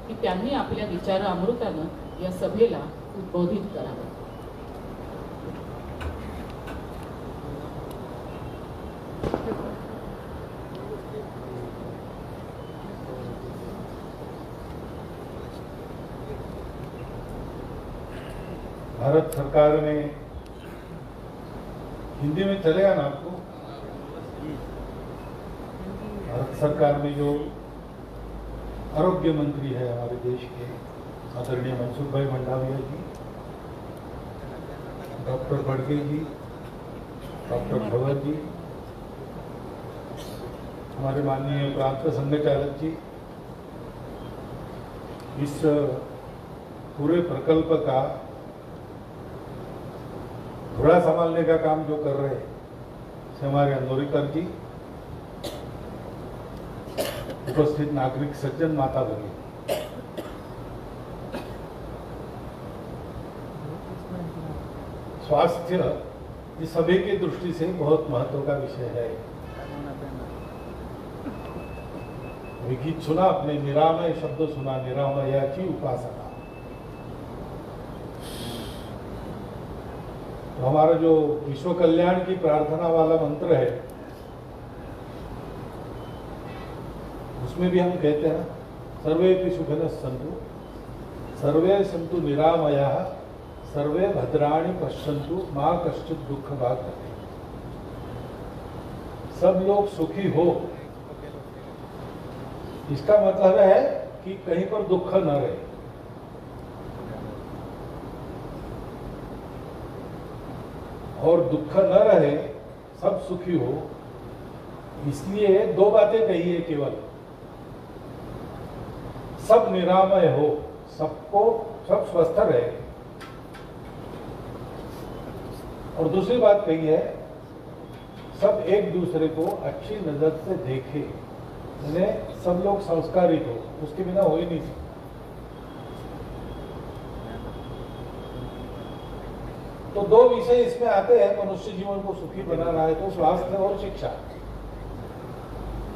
की त्यांनी आपल्या विचारामृतानं या सभेला उद्बोधित करावं. भारत सरकार ने, हिंदी में चलेगा ना आपको? भारत सरकार में जो आरोग्य मंत्री है हमारे देश के आदरणीय मनसुख भाई मंडाविया जी, डॉक्टर बड़गे जी, डॉक्टर भगत जी, हमारे माननीय प्रांत संघ चालक जी, इस पूरे प्रकल्प का घोड़ा संभालने का काम जो कर रहे हैं हमारे अंदोरीकर जी, उपस्थित नागरिक सज्जन, माता भगिनी, स्वास्थ्य इस सभी की दृष्टि से बहुत महत्व का विषय है. गीत सुना आपने, निरामय शब्द सुना, निरामयाची उपासना. तो हमारा जो विश्व कल्याण की प्रार्थना वाला मंत्र है, उसमें भी हम कहते हैं सर्वेपि सुखिनः सन्तु, सर्वे सन्तु निरामयाः, सर्वे भद्राणि पश्यन्तु, मा कश्चित् दुःखभाग् भवेत्. सब लोग सुखी हो, इसका मतलब है कि कहीं पर दुख न रहे. और दुख न रहे, सब सुखी हो, इसलिए दो बातें कही है केवल. सब निरामय हो, सबको सब स्वस्थ रहे, और दूसरी बात कही है सब एक दूसरे को अच्छी नजर से देखे, यानी सब लोग संस्कारित हो. उसके बिना हो ही नहीं सकता. तो दो विषय इसमें आते हैं मनुष्य जीवन को सुखी बनाना है तो स्वास्थ्य और शिक्षा.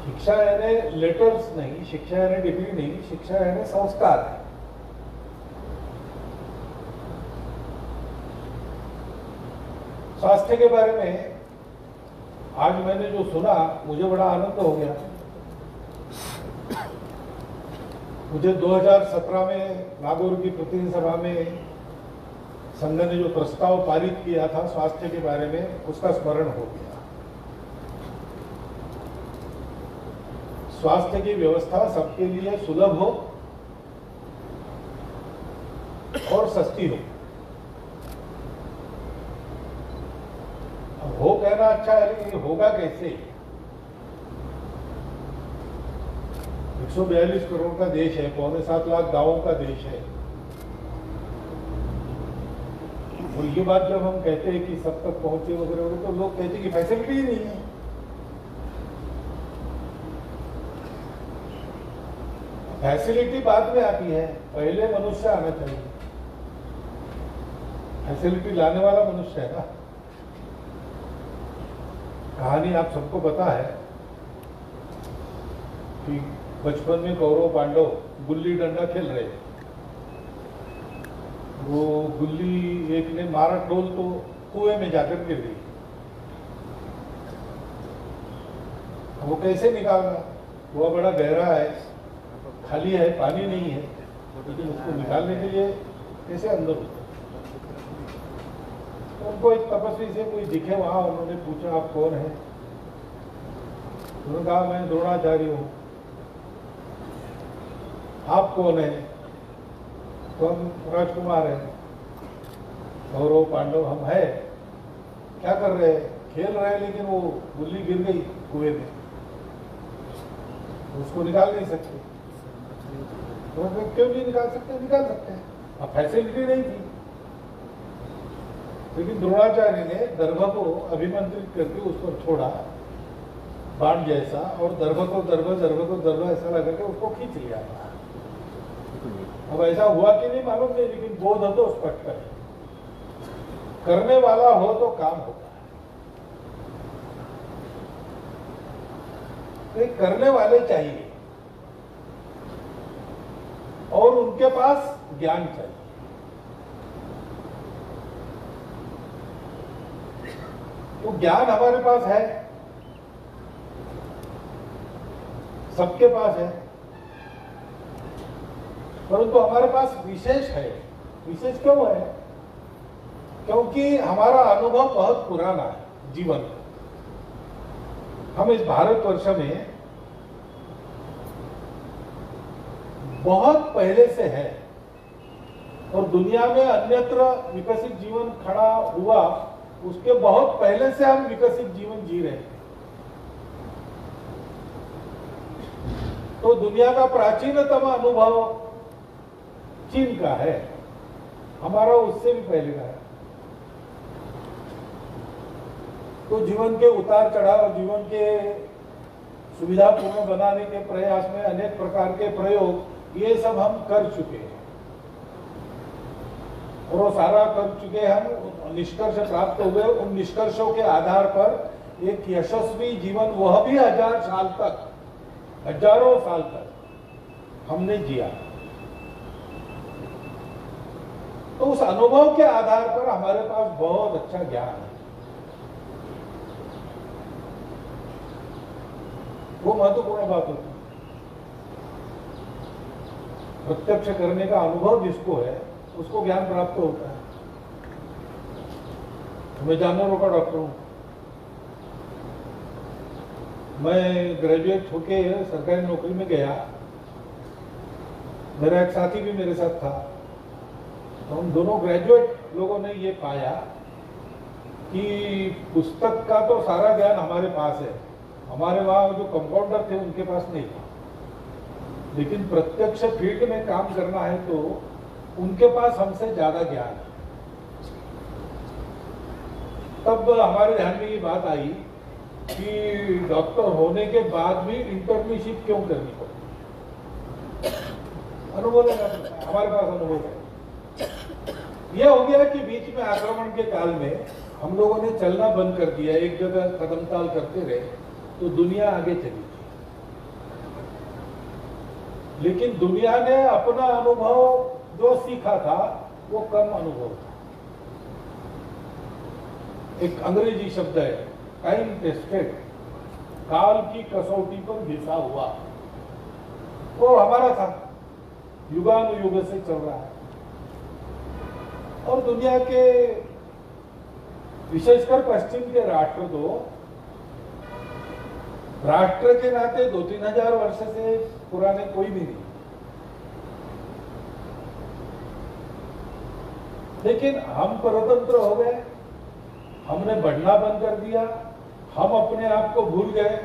शिक्षा यानी लेटर्स नहीं, शिक्षा यानी डिग्री नहीं, शिक्षा यानी संस्कार है. स्वास्थ्य के बारे में आज मैंने जो सुना मुझे बड़ा आनंद हो गया. मुझे 2017 में नागौर की प्रतिनिधि सभा में संघ ने जो प्रस्ताव पारित किया था स्वास्थ्य के बारे में, उसका स्मरण हो गया. स्वास्थ्य की व्यवस्था सबके लिए सुलभ हो और सस्ती हो. अब हो कहना अच्छा है, लेकिन होगा कैसे? 142 करोड़ का देश है, 6.25 लाख गांवों का देश है. और ये बात जब हम कहते हैं कि सब तक पहुंचे वगैरह वगैरह, तो लोग कहते हैं कि फैसिलिटी ही नहीं है. फैसिलिटी बाद में आती है, पहले मनुष्य आना चाहिए. फैसिलिटी लाने वाला मनुष्य है ना. कहानी आप सबको पता है कि बचपन में कौरव पांडव गुल्ली डंडा खेल रहे थे. वो गुल्ली एक ने मारा टोल तो कुएं में जाकर गिर गई. वो कैसे निकालना? वो बड़ा गहरा है, खाली है, पानी नहीं है, लेकिन उसको निकालने के लिए कैसे अंदर होता? उनको एक तपस्वी से कोई दिखे वहां, उन्होंने पूछा आप कौन है? उन्होंने कहा मैं द्रोणाचार्य हूं. आप कौन है? तो हम राजकुमार हैं. कौरव पांडव हम है. क्या कर रहे हैं? खेल रहे हैं, लेकिन वो गुल्ली गिर गई कुएं में, उसको निकाल नहीं सकते. तो क्यों नहीं निकाल सकते? निकाल सकते हैं. अब फैसिलिटी नहीं थी, लेकिन द्रोणाचार्य ने दर्भ को अभिमंत्रित करके उस पर छोड़ा बाण जैसा, और दर्भ को दर्भ ऐसा लगा के उसको खींच लिया. अब ऐसा हुआ कि नहीं मालूम नहीं, लेकिन बोध हो तो स्पष्ट है. करने वाला हो तो काम होता है. तो करने वाले चाहिए, और उनके पास ज्ञान चाहिए। तो ज्ञान हमारे पास है, सबके पास है, परंतु हमारे पास विशेष है। विशेष क्यों है? क्योंकि हमारा अनुभव बहुत पुराना है जीवन का। हम इस भारतवर्ष में बहुत पहले से है, और दुनिया में अन्यत्र विकसित जीवन खड़ा हुआ उसके बहुत पहले से हम विकसित जीवन जी रहे हैं। तो दुनिया का प्राचीनतम अनुभव चीन का है, हमारा उससे भी पहले का है। तो जीवन के उतार चढ़ाव, जीवन के सुविधापूर्ण बनाने के प्रयास में अनेक प्रकार के प्रयोग, ये सब हम कर चुके हैं, और वो सारा कर चुके हम निष्कर्ष प्राप्त हुए। उन निष्कर्षों के आधार पर एक यशस्वी जीवन, वह भी 1000 साल तक, हजारों साल तक हमने जिया। तो उस अनुभव के आधार पर हमारे पास बहुत अच्छा ज्ञान है। वो महत्वपूर्ण बात होती है। प्रत्यक्ष करने का अनुभव जिसको है उसको ज्ञान प्राप्त होता है। मैं जानवरों का डॉक्टर हूं। मैं ग्रेजुएट होके सरकारी नौकरी में गया, मेरा एक साथी भी मेरे साथ था। तो हम दोनों ग्रेजुएट लोगों ने ये पाया कि पुस्तक का तो सारा ज्ञान हमारे पास है, हमारे वहां जो कंपाउंडर थे उनके पास नहीं था, लेकिन प्रत्यक्ष फील्ड में काम करना है तो उनके पास हमसे ज्यादा ज्ञान है। तब हमारे ध्यान में ये बात आई कि डॉक्टर होने के बाद भी इंटर्नशिप क्यों करनी पड़ी। अनुभव है, हमारे पास अनुभव है। यह हो गया कि बीच में आक्रमण के काल में हम लोगों ने चलना बंद कर दिया, एक जगह कदम ताल करते रहे, तो दुनिया आगे चली। लेकिन दुनिया ने अपना अनुभव जो सीखा था वो कम अनुभव था। एक अंग्रेजी शब्द है टाइम टेस्टेड, काल की कसौटी पर घिसा हुआ, वो हमारा था, युगानुयुग से चल रहा है। और दुनिया के विशेषकर पश्चिम के राष्ट्र तो राष्ट्र के नाते 2-3 हजार वर्ष से पुराने कोई भी नहीं, लेकिन हम परतंत्र हो गए, हमने बढ़ना बंद कर दिया, हम अपने आप को भूल गए।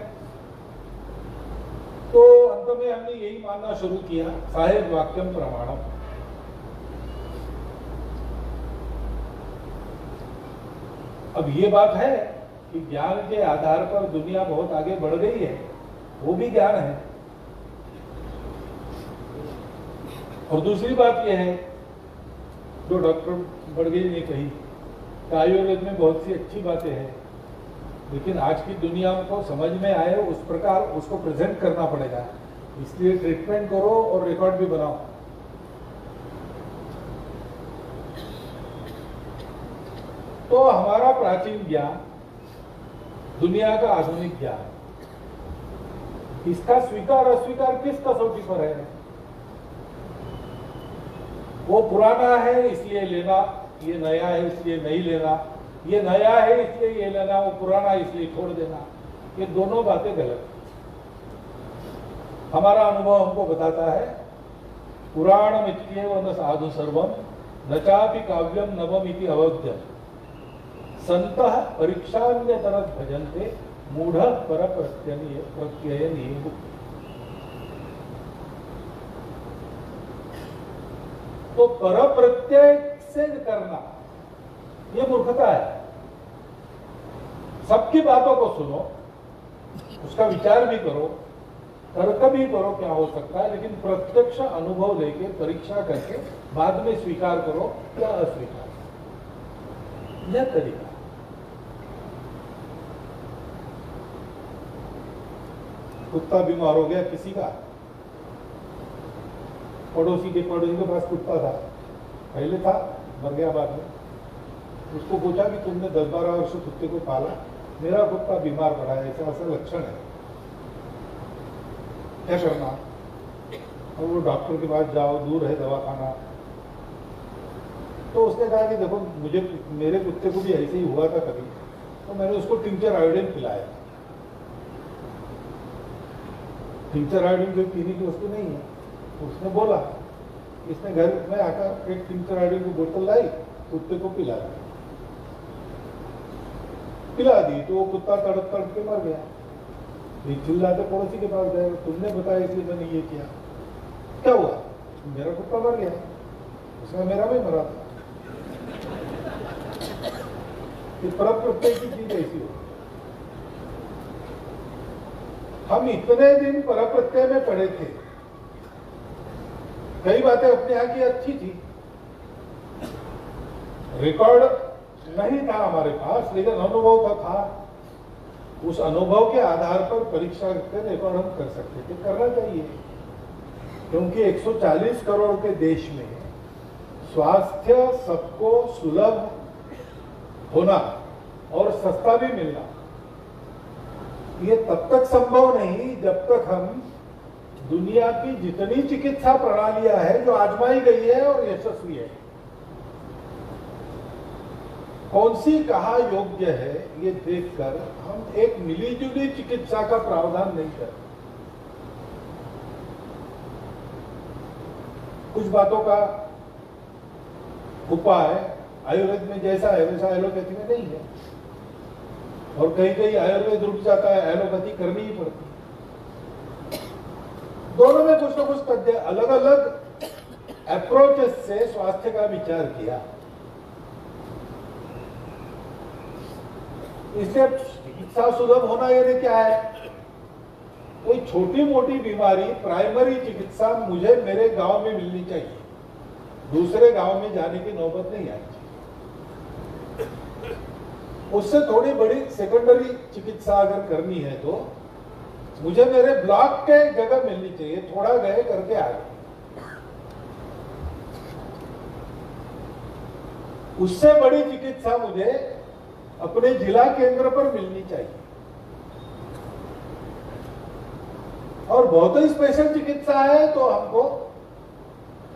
तो अंत में हमने यही मानना शुरू किया, साहेब वाक्यम प्रमाणम। अब ये बात है कि ज्ञान के आधार पर दुनिया बहुत आगे बढ़ गई है, वो भी ज्ञान है। और दूसरी बात यह है जो डॉक्टर बड़गेज ने कही कि आयुर्वेद में बहुत सी अच्छी बातें हैं, लेकिन आज की दुनिया को समझ में आए उस प्रकार उसको प्रेजेंट करना पड़ेगा। इसलिए ट्रीटमेंट करो और रिकॉर्ड भी बनाओ। तो हमारा प्राचीन ज्ञान, दुनिया का आधुनिक ज्ञान, इसका स्वीकार अस्वीकार किस कसौटी पर है? वो पुराना है इसलिए लेना, ये नया है इसलिए नहीं लेना, ये नया है इसलिए ये लेना, वो पुराना है इसलिए छोड़ देना, ये दोनों बातें गलत। हमारा अनुभव हमको बताता है, पुराणम इत्येव न साधु सर्वम न चापि काव्यम नवमिति अवध्यम संतः परीक्षान्यतरत भजन्ते मूढ़ पर प्रत्यय नियम। तो पर प्रत्यय से करना ये मूर्खता है। सबकी बातों को सुनो, उसका विचार भी करो, तर्क भी करो क्या हो सकता है, लेकिन प्रत्यक्ष अनुभव लेके परीक्षा करके बाद में स्वीकार करो या अस्वीकार, यह तरीका। कुत्ता बीमार हो गया किसी का, पड़ोसी के पास कुत्ता था, पहले था, मर गया बाद में। उसको पूछा कि तुमने 10-12 वर्ष कुत्ते को पाला, मेरा कुत्ता बीमार पड़ा है, ऐसा ऐसा लक्षण है, क्या करना? और वो डॉक्टर के पास जाओ, दूर है दवाखाना। तो उसने कहा कि देखो मुझे, मेरे कुत्ते को भी ऐसे ही हुआ था कभी, तो मैंने उसको टिंचर आयोडीन पिलाया। टिंचर आयोडीन कोई पीने की वस्तु नहीं है। तो उसने बोला, इसने घर में आकर एक टिंचर आयोडीन की बोतल लाई, कुत्ते को पिला दी, तो वो कुत्ता तड़प तड़प के मर गया। चिल्लाते पड़ोसी के पास गए, तुमने बताया इसलिए मैंने ये किया। क्या हुआ? मेरा कुत्ता मर गया। उसका मेरा भी मरा था। परम प्रत्यय की चीज ऐसी हो। हम इतने दिन परम प्रत्यय में पड़े थे, कई बातें अपने यहाँ की अच्छी थी, रिकॉर्ड नहीं था हमारे पास, लेकिन अनुभव था। उस अनुभव के आधार पर परीक्षा करके रिकॉर्ड हम कर सकते थे, करना चाहिए। क्योंकि 140 करोड़ के देश में स्वास्थ्य सबको सुलभ होना और सस्ता भी मिलना, ये तब तक संभव नहीं जब तक हम दुनिया की जितनी चिकित्सा प्रणालियां हैं जो आजमाई गई है और यशस्वी है, कौन सी कहाँ योग्य है, ये देखकर हम एक मिलीजुली चिकित्सा का प्रावधान नहीं करते। कुछ बातों का उपाय आयुर्वेद में जैसा है वैसा एलोपैथी में नहीं है, और कहीं कहीं आयुर्वेद रुक जाता है, एलोपैथी करनी ही पड़ती है। दोनों में कुछ ना कुछ तथ्य, अलग अलग अप्रोचेस से स्वास्थ्य का विचार किया। इससे चिकित्सा सुलभ होना यानी क्या है? कोई छोटी मोटी बीमारी, प्राइमरी चिकित्सा मुझे मेरे गांव में मिलनी चाहिए, दूसरे गांव में जाने की नौबत नहीं आनी चाहिए। उससे थोड़ी बड़ी सेकेंडरी चिकित्सा अगर करनी है तो मुझे मेरे ब्लॉक के जगह मिलनी चाहिए, थोड़ा गए करके आ गए। उससे बड़ी चिकित्सा मुझे अपने जिला केंद्र पर मिलनी चाहिए, और बहुत ही स्पेशल चिकित्सा है तो हमको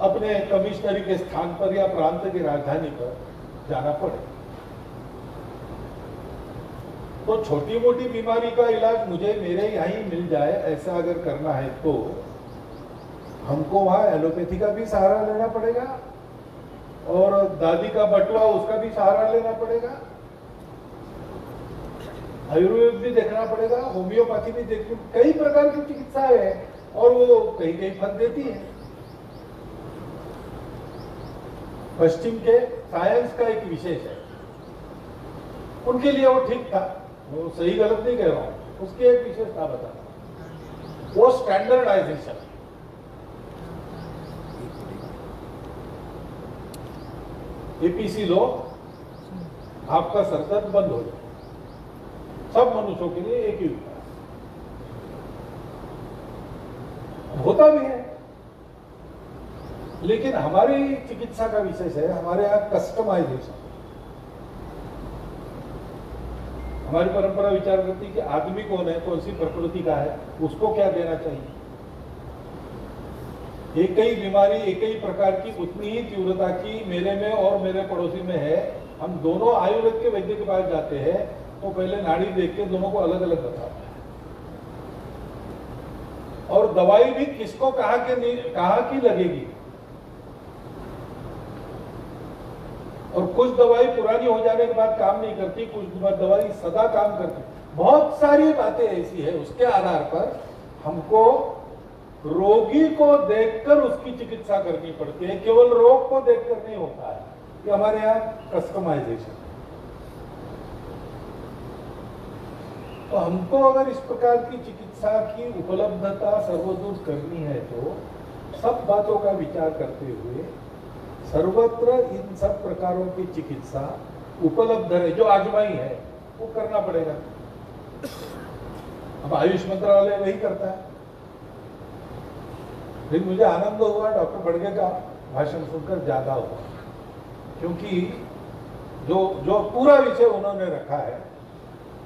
अपने कमिश्नरी के स्थान पर या प्रांत की राजधानी पर जाना पड़े। तो छोटी मोटी बीमारी का इलाज मुझे मेरे यहाँ ही मिल जाए, ऐसा अगर करना है तो हमको वहां एलोपैथी का भी सहारा लेना पड़ेगा, और दादी का बटुआ उसका भी सहारा लेना पड़ेगा, आयुर्वेद भी देखना पड़ेगा, होम्योपैथी भी देखनी, कई प्रकार की चिकित्सा है, और वो कहीं कहीं फल देती है। पश्चिम के साइंस का एक विशेष है, उनके लिए वो ठीक था, वो सही गलत नहीं कह रहा हूं, उसकी एक विशेषता बता, वो स्टैंडर्डाइजेशन। एपीसी लो, आपका सरदर्द बंद हो जाए, सब मनुष्यों के लिए एक ही उपाय होता भी है। लेकिन हमारी चिकित्सा का विशेष है, हमारे यहाँ कस्टमाइजेशन। हमारी परंपरा विचार करती है कि आदमी कौन है, कौन सी प्रकृति का है, उसको क्या देना चाहिए। एक ही बीमारी, एक ही प्रकार की, उतनी ही तीव्रता की मेरे में और मेरे पड़ोसी में है। हम दोनों आयुर्वेद के वैद्य के पास जाते हैं तो पहले नाड़ी देख के दोनों को अलग अलग बताता है, और दवाई भी किसको कहाँ की लगेगी। और कुछ दवाई पुरानी हो जाने के बाद काम नहीं करती, कुछ दवाई सदा काम करती। बहुत सारी बातें ऐसी है, उसके आधार पर हमको रोगी को देखकर उसकी चिकित्सा करनी पड़ती है, केवल रोग को देखकर नहीं होता है। कि हमारे यहाँ कस्टमाइजेशन। तो हमको अगर इस प्रकार की चिकित्सा की उपलब्धता सर्वदूर करनी है तो सब बातों का विचार करते हुए सर्वत्र इन सब प्रकारों की चिकित्सा उपलब्ध है, जो आजमाई है वो करना पड़ेगा। अब आयुष मंत्रालय वही करता है, फिर मुझे आनंद हुआ डॉक्टर बड़गे का भाषण सुनकर ज्यादा हुआ, क्योंकि जो पूरा विषय उन्होंने रखा है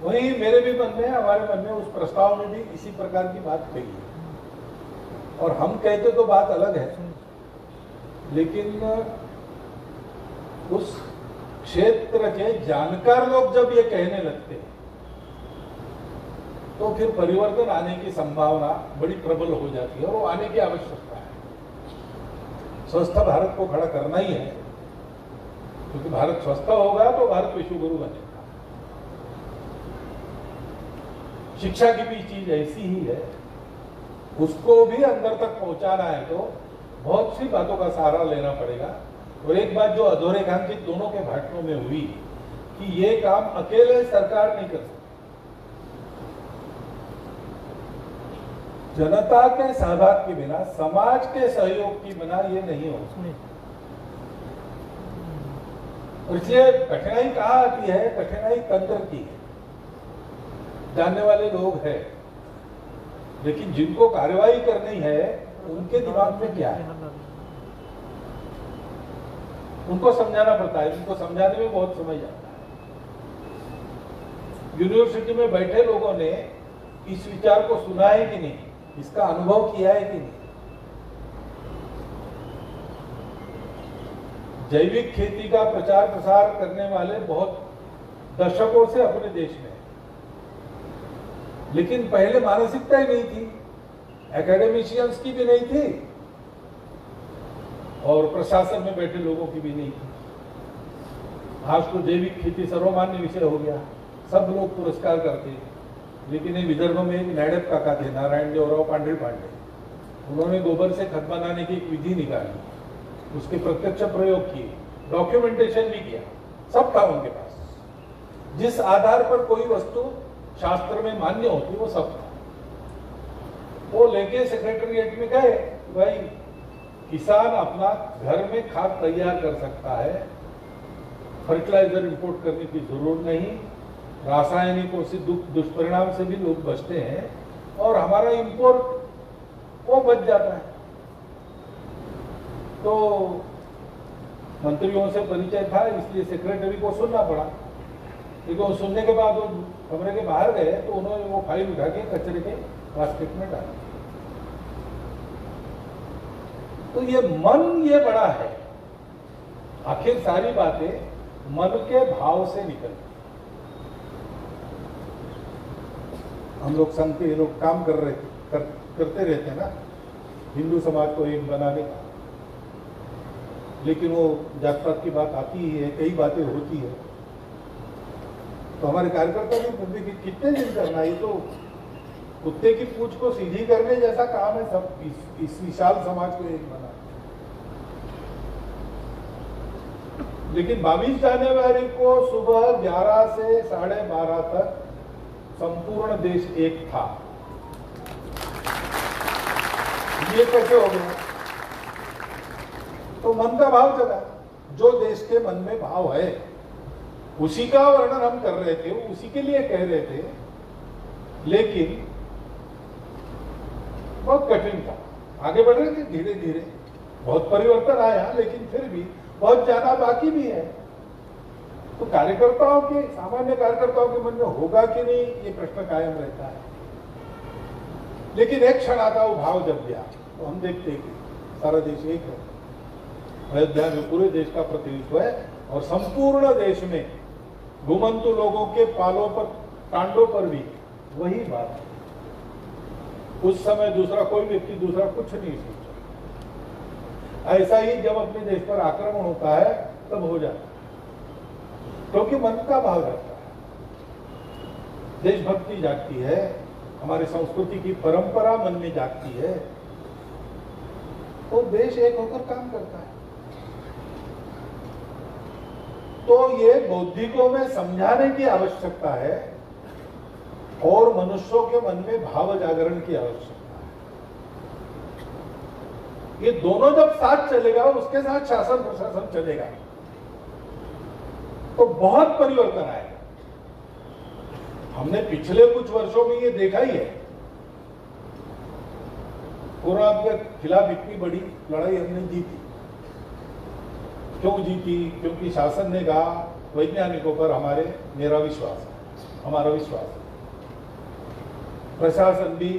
वही मेरे भी मन में, हमारे मन में, उस प्रस्ताव में भी इसी प्रकार की बात कही है। और हम कहते तो बात अलग है, लेकिन उस क्षेत्र के जानकार लोग जब ये कहने लगते हैं तो फिर परिवर्तन आने की संभावना बड़ी प्रबल हो जाती है, और वो आने की आवश्यकता है। स्वस्थ भारत को खड़ा करना ही है, क्योंकि भारत स्वस्थ होगा तो भारत विश्व गुरु बनेगा। शिक्षा की भी चीज ऐसी ही है, उसको भी अंदर तक पहुंचाना है तो बहुत सी बातों का सहारा लेना पड़ेगा। और एक बात जो अधोरेखांकित दोनों के भाषणों में हुई कि ये काम अकेले सरकार नहीं कर सकती, जनता के सहभाग के बिना, समाज के सहयोग के बिना ये नहीं हो सकता। और इसलिए कठिनाई कहाँ आती है? कठिनाई तंत्र की है। जानने वाले लोग हैं, लेकिन जिनको कार्रवाई करनी है उनके दिमाग में क्या है, उनको समझाना पड़ता है। उनको समझाने में बहुत समय जाता है। यूनिवर्सिटी में बैठे लोगों ने इस विचार को सुना है कि नहीं, इसका अनुभव किया है कि नहीं? जैविक खेती का प्रचार प्रसार करने वाले बहुत दशकों से अपने देश में, लेकिन पहले मानसिकता ही नहीं थी, एकेडमिशियंस की भी नहीं थी और प्रशासन में बैठे लोगों की भी नहीं थी। आज तो जैविक खेती सर्वमान्य विषय हो गया, सब लोग पुरस्कार करते हैं। लेकिन ये विदर्भ में एक नायडप काका थे, नारायण देवराव पांडे, उन्होंने गोबर से खत बनाने की एक विधि निकाली, उसके प्रत्यक्ष प्रयोग किए, डॉक्यूमेंटेशन भी किया, सब था उनके पास। जिस आधार पर कोई वस्तु शास्त्र में मान्य होती वो सब था। वो लेके सेक्रेटरीट में गए, भाई किसान अपना घर में खाद तैयार कर सकता है, फर्टिलाइजर इंपोर्ट करने की जरूरत नहीं, रासायनिकों से दुष्परिणाम से भी लोग बचते हैं और हमारा इंपोर्ट वो बच जाता है। तो मंत्रियों से परिचय था, इसलिए सेक्रेटरी को सुनना पड़ा। लेकिन सुनने के बाद वो कमरे के बाहर गए तो उन्होंने वो फाइल उठा के कचरे के बास्केट में डाली। तो ये मन ये बड़ा है, आखिर सारी बातें मन के भाव से निकलती। हम लोग संघ के लोग काम करते रहते हैं ना, हिंदू समाज को एक बनाने का, लेकिन वो जात पात की बात आती ही है, कई बातें होती है। तो हमारे कार्यकर्ता भी बोलते कि कितने दिन करना, ये तो कुत्ते की पूंछ को सीधी करने जैसा काम है, सब इस विशाल समाज को एक बना। लेकिन 22 जनवरी को सुबह 11 से 12:30 तक संपूर्ण देश एक था। ये कैसे हो गया? तो मन का भाव जगा, जो देश के मन में भाव है उसी का वर्णन हम कर रहे थे, उसी के लिए कह रहे थे। लेकिन बहुत कठिन था, आगे बढ़ रहे थे धीरे धीरे, बहुत परिवर्तन आया, लेकिन फिर भी बहुत ज्यादा बाकी भी है। तो कार्यकर्ताओं के, सामान्य कार्यकर्ताओं के मन में होगा कि नहीं, ये प्रश्न कायम रहता है। लेकिन एक क्षण आता वो भाव जब गया तो हम देखते हैं कि सारा देश एक है, अयोध्या में पूरे देश का प्रतिनिधित्व है और संपूर्ण देश में घुमंतु लोगों के पालों पर, कांडों पर भी वही बात है। उस समय दूसरा कोई व्यक्ति दूसरा कुछ नहीं सोचा। ऐसा ही जब अपने देश पर आक्रमण होता है तब हो जाता है, क्योंकि मन का भाव जाता है, देशभक्ति जागती है, हमारी संस्कृति की परंपरा मन में जागती है, तो देश एक होकर काम करता है। तो ये बौद्धिकों में समझाने की आवश्यकता है और मनुष्यों के मन में भाव जागरण की आवश्यकता है। ये दोनों जब साथ चलेगा, उसके साथ शासन प्रशासन चलेगा, तो बहुत परिवर्तन आएगा। हमने पिछले कुछ वर्षों में ये देखा ही है कोरोना के खिलाफ इतनी बड़ी लड़ाई हमने जीती। क्यों जीती? क्योंकि शासन ने कहा, वैज्ञानिकों पर मेरा विश्वास है, हमारा विश्वास है, प्रशासन भी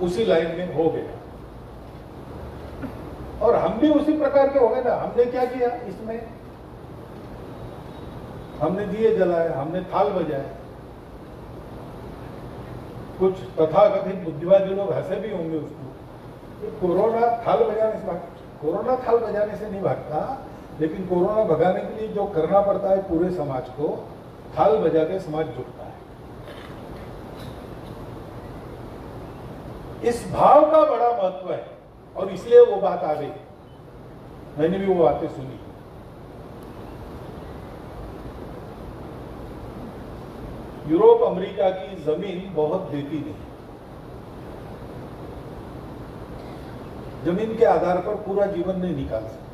उसी लाइन में हो गया और हम भी उसी प्रकार के हो गए ना। हमने क्या किया इसमें? हमने दिए जलाए, हमने थाल बजाए। कुछ तथाकथित बुद्धिवादी लोग हंसे भी होंगे उसको। कोरोना थाल बजाने से कोरोना थाल बजाने से नहीं भागता, लेकिन कोरोना भगाने के लिए जो करना पड़ता है पूरे समाज को, थाल बजा के समाज जुटता है। इस भाव का बड़ा महत्व है और इसलिए वो बात आ गई। मैंने भी वो बातें सुनी। यूरोप अमेरिका की जमीन बहुत देती नहीं, जमीन के आधार पर पूरा जीवन नहीं निकाल सकते,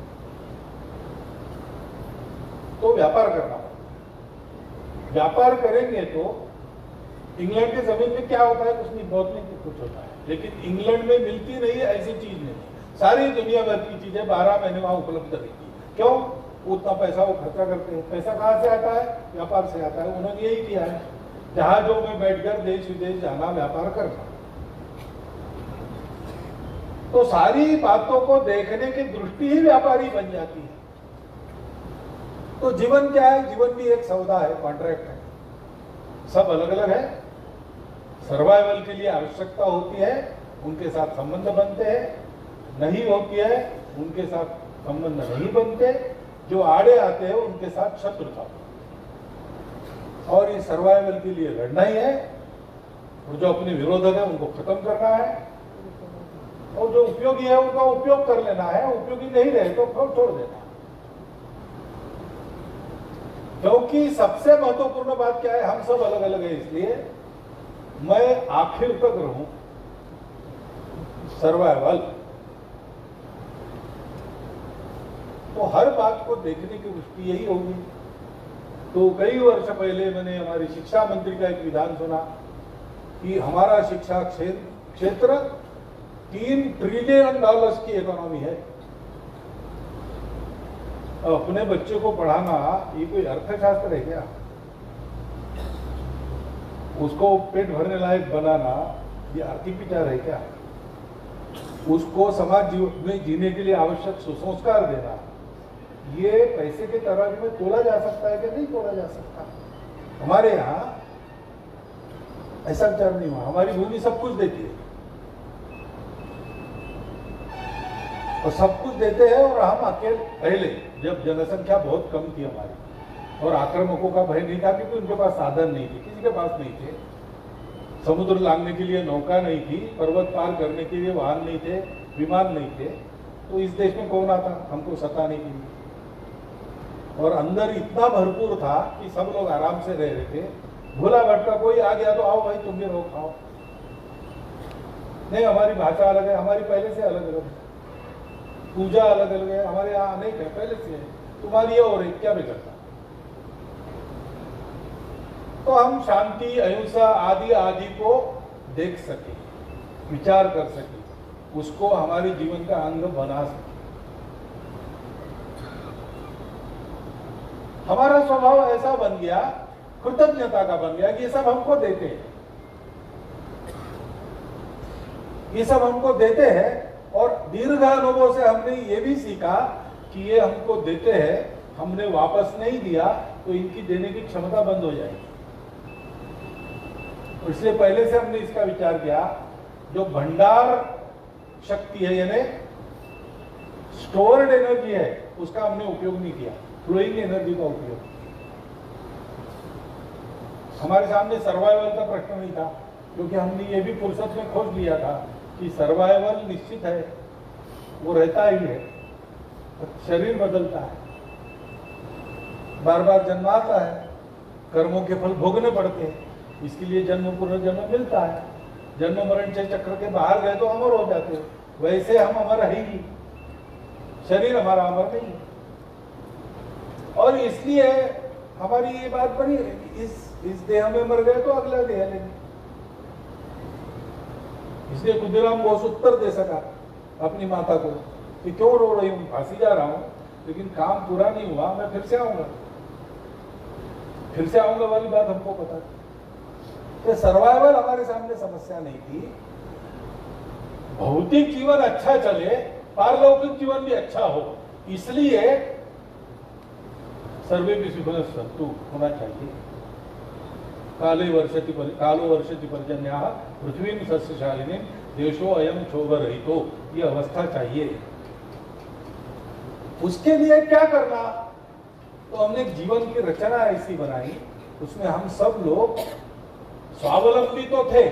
तो व्यापार करना पड़ता। व्यापार करेंगे तो इंग्लैंड की जमीन में क्या होता है? कुछ नहीं, बहुत नहीं कुछ होता है, लेकिन इंग्लैंड में मिलती नहीं है ऐसी चीज नहीं। सारी दुनिया भर की चीजें 12 महीने वहां उपलब्ध रहती है। क्यों? उतना पैसा वो खर्चा करते हैं। पैसा कहां से आता है? व्यापार से आता है। उन्होंने यही किया है, जहाजों में बैठकर देश विदेश जाना, व्यापार करना। तो सारी बातों को देखने की दृष्टि ही व्यापारी बन जाती है। तो जीवन क्या है? जीवन भी एक सौदा है, कॉन्ट्रैक्ट है। सब अलग अलग है। सर्वाइवल के लिए आवश्यकता होती है, उनके साथ संबंध बनते हैं। नहीं होती है, उनके साथ संबंध नहीं बनते। जो आड़े आते हैं उनके साथ शत्रुता। और ये सर्वाइवल के लिए लड़ना ही है, और जो अपने विरोधक है उनको खत्म करना है, और जो उपयोगी है उनका उपयोग कर लेना है। उपयोगी नहीं रहे तो छोड़ देना। क्योंकि सबसे महत्वपूर्ण बात क्या है? हम सब अलग अलग है, इसलिए मैं आखिर तक रहूं, सर्वाइवल। तो हर बात को देखने की दृष्टि यही होगी। तो कई वर्ष पहले मैंने हमारी शिक्षा मंत्री का एक विधान सुना कि हमारा शिक्षा क्षेत्र $3 ट्रिलियन की इकोनॉमी है। अपने बच्चे को पढ़ाना ये कोई अर्थशास्त्र है क्या? उसको पेट भरने लायक बनाना ये आर्थिक विचार है क्या? उसको समाज में जीने के लिए आवश्यक सुसंस्कार देना, ये पैसे के तराजू में तोला जा सकता है कि नहीं तोला जा सकता? हमारे यहाँ ऐसा विचार नहीं हुआ। हमारी भूमि सब कुछ देती है और सब कुछ देते हैं, और हम अकेले पहले जब जनसंख्या बहुत कम थी हमारी और आक्रामकों का भय नहीं था, क्योंकि उनके पास साधन नहीं थे, किसी के पास नहीं थे। समुद्र लांघने के लिए नौका नहीं थी, पर्वत पार करने के लिए वाहन नहीं थे, विमान नहीं थे। तो इस देश में कौन आता हमको सताने के लिए? और अंदर इतना भरपूर था कि सब लोग आराम से रह रहे थे। भूला भटका कोई आ गया तो आओ भाई तुम भी रहो, खाओ। नहीं, हमारी भाषा अलग है, हमारी पहले से अलग अलग है, पूजा अलग अलग है, हमारे यहाँ अनेक है, पहले से है। तुम्हारी और क्या बिगड़ता? तो हम शांति, अहिंसा आदि आदि को देख सके, विचार कर सके, उसको हमारे जीवन का अंग बना सके। हमारा स्वभाव ऐसा बन गया, कृतज्ञता का बन गया कि ये सब हमको देते हैं, ये सब हमको देते हैं। और दीर्घ अनुभव से हमने ये भी सीखा कि ये हमको देते हैं, हमने वापस नहीं दिया तो इनकी देने की क्षमता बंद हो जाएगी। इसलिए पहले से हमने इसका विचार किया, जो भंडार शक्ति है यानी स्टोर्ड एनर्जी है, उसका हमने उपयोग नहीं किया, फ्लोइंग एनर्जी का उपयोग। हमारे सामने सर्वाइवल का प्रश्न नहीं था, क्योंकि हमने ये भी फुर्सत में खोज लिया था कि सर्वाइवल निश्चित है, वो रहता ही है, शरीर बदलता है, बार बार जन्माता है, कर्मों के फल भोगने पड़ते हैं, इसके लिए जन्म पुनर्जन्म मिलता है। जन्म मरण से चक्र के बाहर गए तो अमर हो जाते हैं, वैसे हम अमर है ही, शरीर हमारा अमर नहीं है। और इसलिए हमारी ये बात बनी, इस देह में मर गए तो अगला देह लेंगे, इसलिए खुदीराम बोस उत्तर दे सका अपनी माता को कि क्यों रो रही हूं, फांसी जा रहा हूं, लेकिन काम पूरा नहीं हुआ, मैं फिर से आऊंगा वाली बात हमको पता थी। तो सर्वाइवल हमारे सामने समस्या नहीं थी। भौतिक जीवन अच्छा चले, पारलौकिक जीवन भी अच्छा हो, इसलिए सर्वे भी सुखन सत्तु होना चाहिए। कालो वर्षति पर्जन्या पृथ्वी सस्यशालिनी देशो अयम क्षोभ रहितो, ये अवस्था चाहिए। उसके लिए क्या करना, तो हमने एक जीवन की रचना ऐसी बनाई, उसमें हम सब लोग स्वावलंबी तो थे,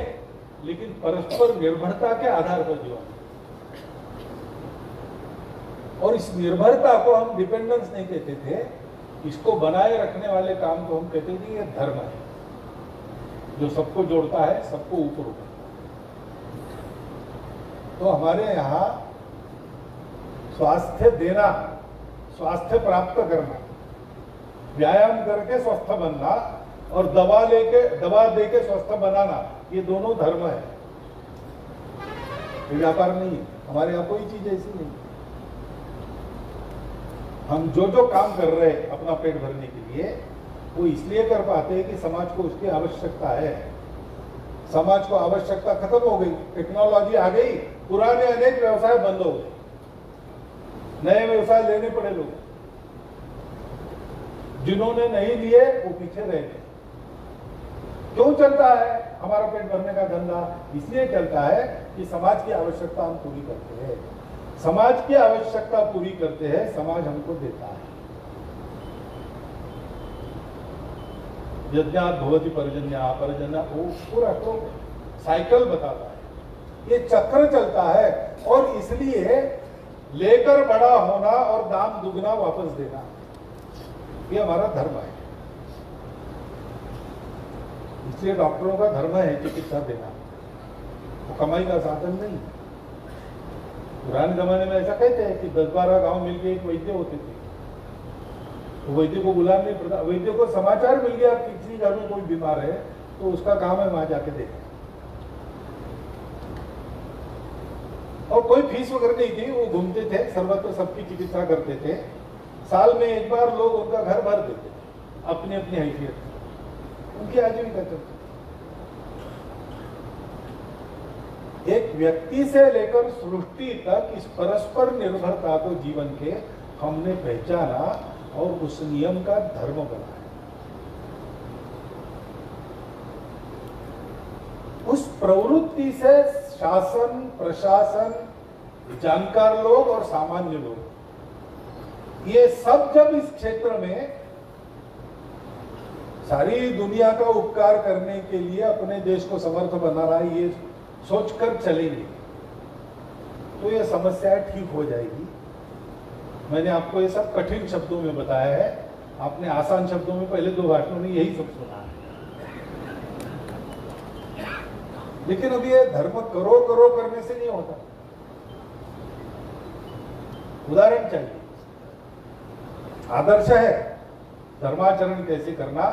लेकिन परस्पर निर्भरता के आधार पर जीवन, और इस निर्भरता को हम डिपेंडेंस नहीं कहते थे, इसको बनाए रखने वाले काम को हम कहते थे ये धर्म है, जो सबको जोड़ता है, सबको ऊपर उठाता है। तो हमारे यहाँ स्वास्थ्य देना, स्वास्थ्य प्राप्त करना, व्यायाम करके स्वस्थ बनना और दवा दे के स्वस्थ बनाना, ये दोनों धर्म है, ये व्यापार नहीं है। हमारे यहाँ कोई चीज ऐसी नहीं। हम जो काम कर रहे हैं अपना पेट भरने के लिए, वो इसलिए कर पाते हैं कि समाज को उसकी आवश्यकता है। समाज को आवश्यकता खत्म हो गई, टेक्नोलॉजी आ गई, पुराने अनेक व्यवसाय बंद हो गए, नए व्यवसाय लेने पड़े लोग। जिन्होंने नहीं लिए वो पीछे रह गए। क्यों चलता है हमारा पेट भरने का धंधा? इसलिए चलता है कि समाज की आवश्यकता हम पूरी करते हैं। समाज की आवश्यकता पूरी करते हैं, समाज हमको देता है। यज्ञात भवति पर्जन्या, वो पूरा तो साइकिल बताता है, ये चक्र चलता है। और इसलिए लेकर बड़ा होना और दाम दुगना वापस देना, ये हमारा धर्म है। इसलिए डॉक्टरों का धर्म है चिकित्सा देना, वो कमाई का साधन नहीं। पुराने जमाने में ऐसा कहते हैं कि 10-12 गांव मिलकर एक वैद्य होते थे, तो वैद्य को बुलाना नहीं पड़ता। वैद्य को समाचार मिल गया किसी घर में कोई बीमार है, तो उसका काम है वहां जाके देखना, और कोई फीस वगैरह नहीं थी। वो घूमते थे, सर्वत्र सबकी चिकित्सा करते थे। साल में एक बार लोग उनका घर भर देते थे अपनी अपनी हैसियत से, उनकी आजीविका चलती। एक व्यक्ति से लेकर सृष्टि तक इस परस्पर निर्भरता को जीवन के हमने पहचाना और उस नियम का धर्म बनाया। उस प्रवृत्ति से शासन, प्रशासन, जानकार लोग और सामान्य लोग, ये सब जब इस क्षेत्र में सारी दुनिया का उपकार करने के लिए अपने देश को समर्थ बना रहा है, ये सोचकर चलेंगे, तो ये समस्या ठीक हो जाएगी। मैंने आपको ये सब कठिन शब्दों में बताया है, आपने आसान शब्दों में पहले 2 भाषणों में यही सब सुना है। लेकिन अब ये धर्म करो करो करने से नहीं होता, उदाहरण चाहिए, आदर्श है। धर्माचरण कैसे करना,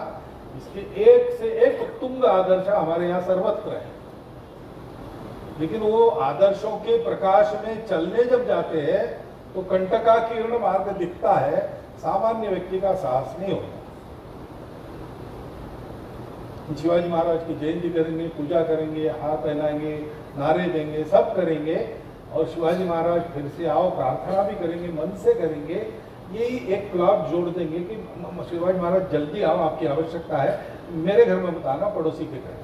इसके एक से एक उत्तुंग आदर्श हमारे यहाँ सर्वत्र है। लेकिन वो आदर्शों के प्रकाश में चलने जब जाते हैं तो कंटका किरण मार्ग दिखता है, सामान्य व्यक्ति का साहस नहीं होता। शिवाजी महाराज की जयंती करेंगे, पूजा करेंगे, हाथ पहनाएंगे, नारे देंगे, सब करेंगे, और शिवाजी महाराज फिर से आओ, प्रार्थना भी करेंगे, मन से करेंगे। यही एक क्लॉज जोड़ देंगे कि शिवाजी महाराज जल्दी आओ, आपकी आवश्यकता है, मेरे घर में बताना, पड़ोसी के घर।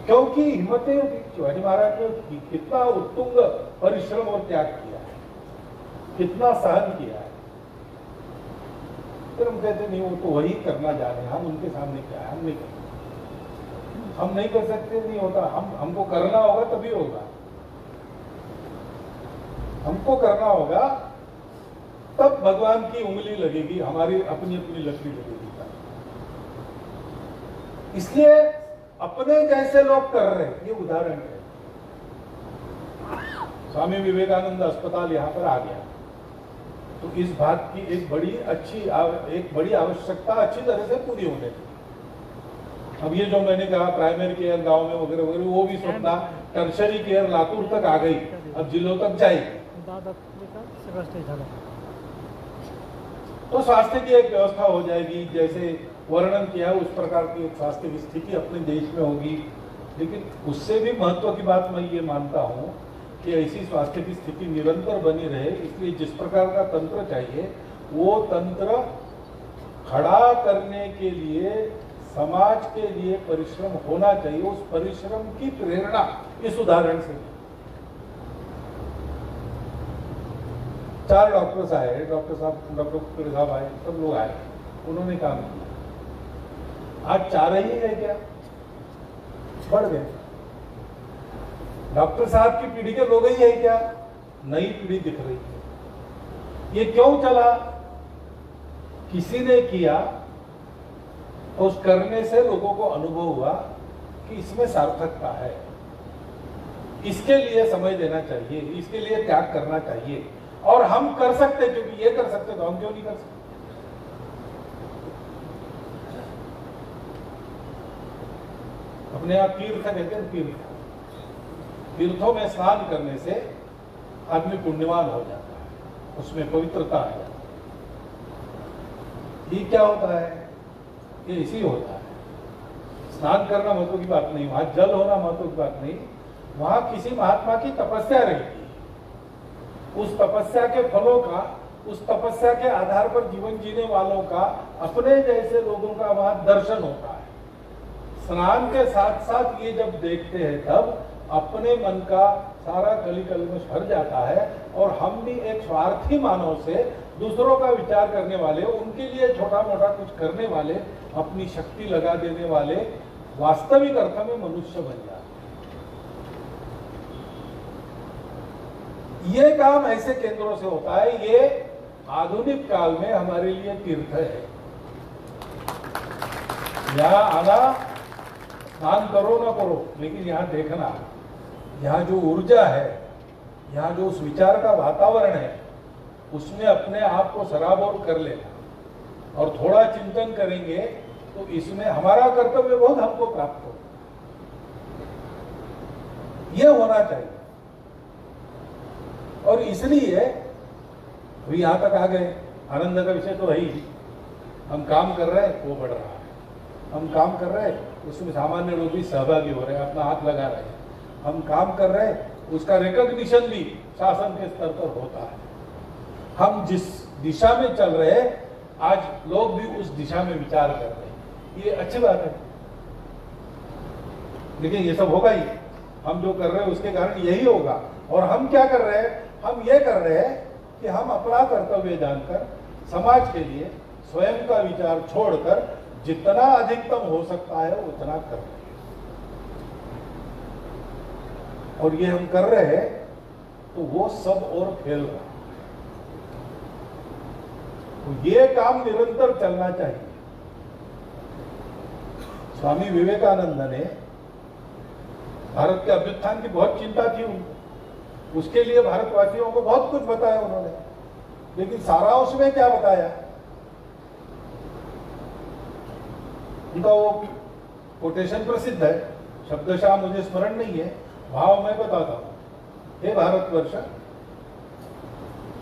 क्योंकि हिम्मतें होती। शिवाजी महाराज ने कितना उत्तुंग परिश्रम और त्याग किया है, कितना सहन किया है। फिर हम कहते नहीं, वो तो वही करना जा रहे हैं, हम उनके सामने क्या है, हम नहीं कर सकते, हम नहीं कर सकते, नहीं होता। हमको करना होगा तभी होगा, हमको करना होगा तब भगवान की उंगली लगेगी, हमारी अपनी अपनी लकड़ी लगेगी। इसलिए अपने जैसे लोग कर रहे हैं, ये उदाहरण है। स्वामी विवेकानंद अस्पताल यहां पर आ गया, तो इस बात की एक बड़ी आवश्यकता अच्छी तरह से पूरी होने लगी। अब ये जो मैंने कहा प्राइमरी केयर गांव में वगैरह वगैरह, वो भी स्वप्न टर्शरी केयर लातूर तक आ गई, अब जिलों तक जाएगी। तो स्वास्थ्य की एक व्यवस्था हो जाएगी, जैसे वर्णन किया है उस प्रकार की एक स्वास्थ्य की स्थिति अपने देश में होगी। लेकिन उससे भी महत्व की बात मैं ये मानता हूँ कि ऐसी स्वास्थ्य की स्थिति निरंतर बनी रहे, इसलिए जिस प्रकार का तंत्र चाहिए वो तंत्र खड़ा करने के लिए समाज के लिए परिश्रम होना चाहिए। उस परिश्रम की प्रेरणा इस उदाहरण से 4 डॉक्टर्स आए, डॉक्टर साहब आए, सब लोग आए, उन्होंने काम किया। आज 4 ही है क्या? बढ़ गए। डॉक्टर साहब की पीढ़ी के लोग ही है क्या? नई पीढ़ी दिख रही है। ये क्यों चला? किसी ने किया तो उस करने से लोगों को अनुभव हुआ कि इसमें सार्थकता है, इसके लिए समय देना चाहिए, इसके लिए त्याग करना चाहिए, और हम कर सकते, क्योंकि ये कर सकते तो हम क्यों नहीं कर सकते? अपने आप तीर्थ कहते हैं, तीर्थों में स्नान करने से आदमी पुण्यवान हो जाता है, उसमें पवित्रता आ जाती है। ये क्या होता है? ये इसी होता है। स्नान करना महत्व की बात नहीं, वहां जल होना महत्व की बात नहीं, वहां किसी महात्मा की तपस्या रहती है। उस तपस्या के फलों का, उस तपस्या के आधार पर जीवन जीने वालों का, अपने जैसे लोगों का वहां दर्शन होता है। स्नान के साथ साथ ये जब देखते हैं तब अपने मन का सारा कली कलमश हट जाता है, और हम भी एक स्वार्थी मानव से दूसरों का विचार करने वाले, उनके लिए छोटा मोटा कुछ करने वाले, अपनी शक्ति लगा देने वाले वास्तविक अर्थ में मनुष्य बन जाते हैं। ये काम ऐसे केंद्रों से होता है। ये आधुनिक काल में हमारे लिए तीर्थ है। यहाँ आना, स्नान करो ना करो, लेकिन यहाँ देखना, यहाँ जो ऊर्जा है, यहाँ जो उस विचार का वातावरण है, उसमें अपने आप को सराबोर कर लेना और थोड़ा चिंतन करेंगे तो इसमें हमारा कर्तव्य बहुत हमको प्राप्त हो। यह होना चाहिए। और इसलिए अभी यहां तक आ गए, आनंद का विषय तो है ही। हम काम कर रहे हैं, वो बढ़ रहा है। हम काम कर रहे हैं, उसमें सामान्य लोग भी सहभागी हो रहे हैं, अपना हाथ लगा रहे हैं। हम काम कर रहे हैं, उसका रिकॉग्निशन भी शासन के स्तर पर होता है। हम जिस दिशा में चल रहे हैं, आज लोग भी उस दिशा में विचार कर रहे हैं। ये अच्छी बात है। लेकिन ये सब होगा ही, हम जो कर रहे हैं उसके कारण यही होगा। और हम क्या कर रहे हैं? हम ये कर रहे हैं कि हम अपना कर्तव्य जानकर समाज के लिए स्वयं का विचार छोड़कर जितना अधिकतम हो सकता है उतना कर रहे हैं। और ये हम कर रहे हैं तो वो सब और फैल रहा है। तो ये काम निरंतर चलना चाहिए। स्वामी विवेकानंद ने भारत के अभ्युत्थान की बहुत चिंता थी उनको, उसके लिए भारतवासियों को बहुत कुछ बताया उन्होंने, लेकिन सारा उसमें क्या बताया? उनका वो कोटेशन प्रसिद्ध है, शब्दशः मुझे स्मरण नहीं है, भाव मैं बताता हूं। हे भारतवर्ष,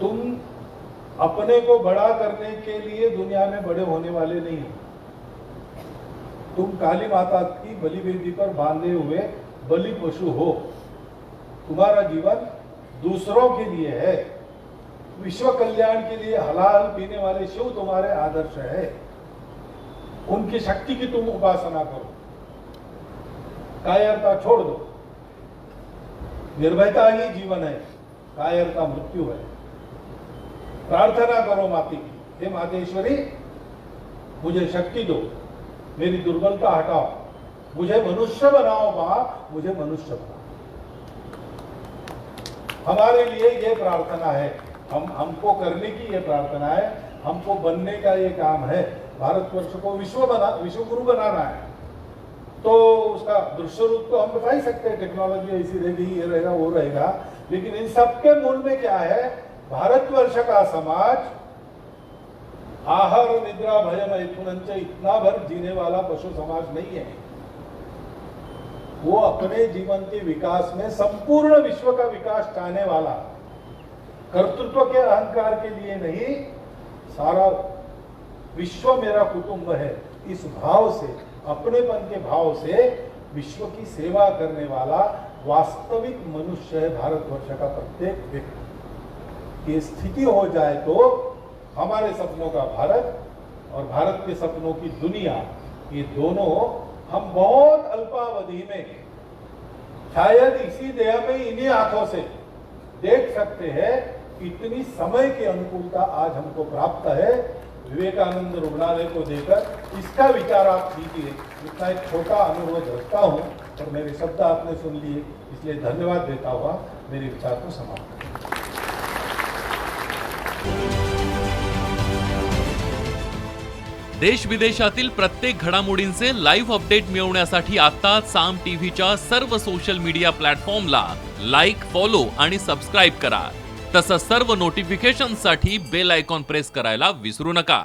तुम अपने को बड़ा करने के लिए दुनिया में बड़े होने वाले नहीं हो। तुम काली माता की बलिवेदी पर बांधे हुए बलि पशु हो। तुम्हारा जीवन दूसरों के लिए है, विश्व कल्याण के लिए हलाल पीने वाले शिव तुम्हारे आदर्श है। उनकी शक्ति की तुम उपासना करो, कायरता छोड़ दो। निर्भयता ही जीवन है, कायरता मृत्यु है। प्रार्थना करो माती की, हे मातेश्वरी मुझे शक्ति दो, मेरी दुर्बलता हटाओ, मुझे मनुष्य बनाओ मां, मुझे मनुष्य बनाओ। हमारे लिए ये प्रार्थना है, हमको करने की ये प्रार्थना है, हमको बनने का ये काम है। भारतवर्ष को विश्व गुरु बनाना है। तो उसका दृश्य रूप तो हम बता ही सकते हैं, टेक्नोलॉजी ऐसी रहेगी, ये रहेगा, वो रहेगा, लेकिन इन सबके मूल में क्या है? भारतवर्ष का समाज आहार निद्रा भय मैथुनंच इतना भर जीने वाला पशु समाज नहीं है। वो अपने जीवन के विकास में संपूर्ण विश्व का विकास चाहने वाला, कर्तृत्व के अहंकार के लिए नहीं, सारा विश्व मेरा कुटुंब है, इस भाव से, अपनेपन के भाव से विश्व की सेवा करने वाला वास्तविक मनुष्य है भारतवर्ष का प्रत्येक व्यक्ति। ये स्थिति हो जाए तो हमारे सपनों का भारत और भारत के सपनों की दुनिया, ये दोनों हम बहुत अल्पावधि में, शायद इसी देह में इन्हीं हाथों से देख सकते हैं। इतनी समय की अनुकूलता आज हमको प्राप्त है। विवेकानंद रुग्णालय को देकर इसका विचार आप कीजिए। इतना एक छोटा अनुरोध रखता हूं और मेरे शब्द आपने सुन लिए, इसलिए धन्यवाद देता हुआ मेरे विचार को समाप्त करता हूं। देश विदेशातील प्रत्येक घडामोडींचे लाईव्ह अपडेट मिळवण्यासाठी आता साम टीव्हीच्या सर्व सोशल मीडिया प्लॅटफॉर्मला लाईक, फॉलो आणि सबस्क्राईब करा। तसंच सर्व नोटिफिकेशनसाठी बेल आयकॉन प्रेस करायला विसरू नका।